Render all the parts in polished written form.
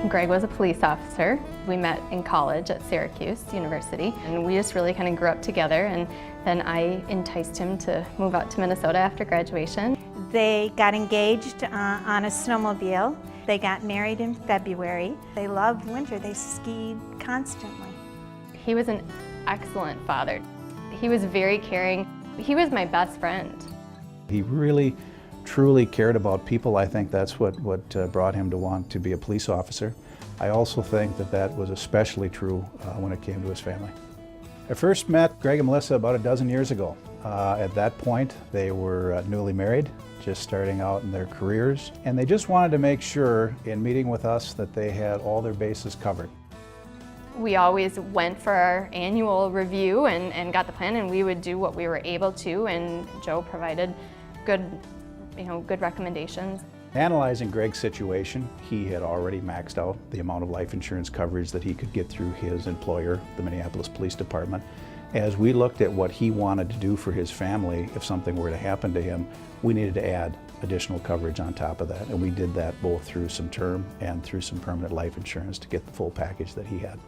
Greg was a police officer. We met in college at Syracuse University, and we just really kind of grew up together, and then I enticed him to move out to Minnesota after graduation. They got engaged on a snowmobile. They got married in February. They loved winter. They skied constantly. He was an excellent father. He was very caring. He was my best friend. He really, truly cared about people. I think that's what brought him to want to be a police officer. I also think that was especially true when it came to his family. I first met Greg and Melissa about a dozen years ago. At that point, they were newly married, just starting out in their careers, and they just wanted to make sure in meeting with us that they had all their bases covered. We always went for our annual review and got the plan, and we would do what we were able to, and Joe provided good recommendations. Analyzing Greg's situation, he had already maxed out the amount of life insurance coverage that he could get through his employer, the Minneapolis Police Department. As we looked at what he wanted to do for his family, if something were to happen to him, we needed to add additional coverage on top of that. And we did that both through some term and through some permanent life insurance to get the full package that he had.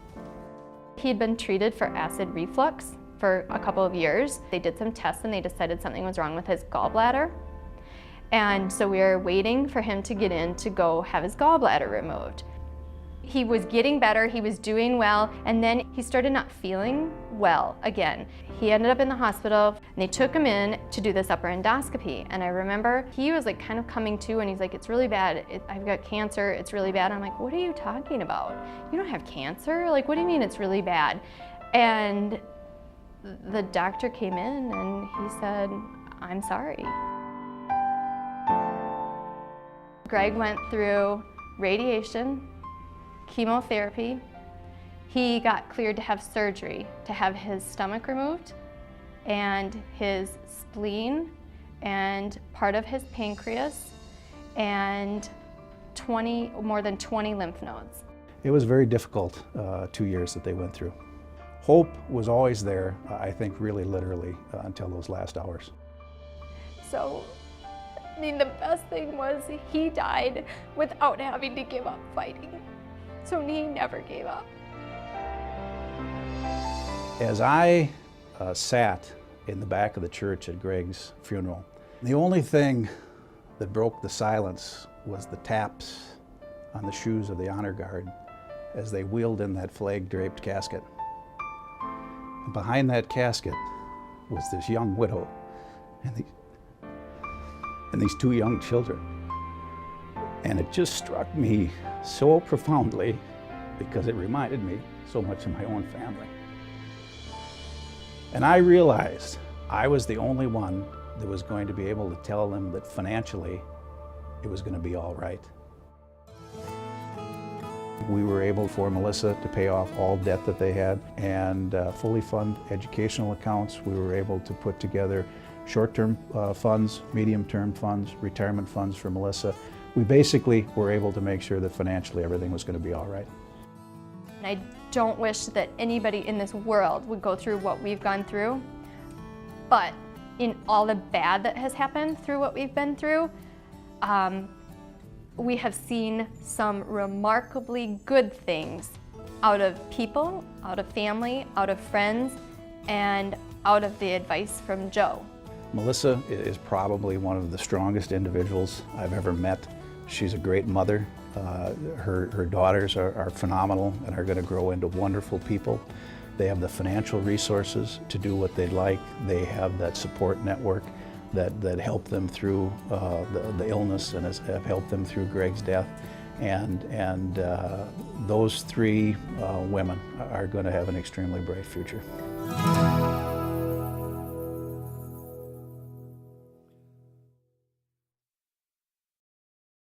He'd been treated for acid reflux for a couple of years. They did some tests and they decided something was wrong with his gallbladder. And so we were waiting for him to get in to go have his gallbladder removed. He was getting better, he was doing well, and then he started not feeling well again. He ended up in the hospital, and they took him in to do this upper endoscopy. And I remember he was like kind of coming to, and he's like, "It's really bad, I've got cancer, it's really bad." I'm like, "What are you talking about? You don't have cancer? Like, what do you mean it's really bad?" And the doctor came in and he said, "I'm sorry." Greg went through radiation, chemotherapy. He got cleared to have surgery, to have his stomach removed, and his spleen, and part of his pancreas, and more than 20 lymph nodes. It was very difficult 2 years that they went through. Hope was always there, I think really literally, until those last hours. So, I mean, the best thing was he died without having to give up fighting. So he never gave up. As I sat in the back of the church at Greg's funeral, the only thing that broke the silence was the taps on the shoes of the honor guard as they wheeled in that flag-draped casket. And behind that casket was this young widow and these two young children. And it just struck me so profoundly because it reminded me so much of my own family. And I realized I was the only one that was going to be able to tell them that financially it was going to be all right. We were able for Melissa to pay off all debt that they had and fully fund educational accounts. We were able to put together short-term funds, medium-term funds, retirement funds for Melissa. We basically were able to make sure that financially everything was going to be all right. I don't wish that anybody in this world would go through what we've gone through, but in all the bad that has happened through what we've been through, we have seen some remarkably good things out of people, out of family, out of friends, and out of the advice from Joe. Melissa is probably one of the strongest individuals I've ever met. She's a great mother. Her daughters are phenomenal and are going to grow into wonderful people. They have the financial resources to do what they'd like. They have that support network that helped them through the illness and have helped them through Greg's death. And those three women are going to have an extremely bright future.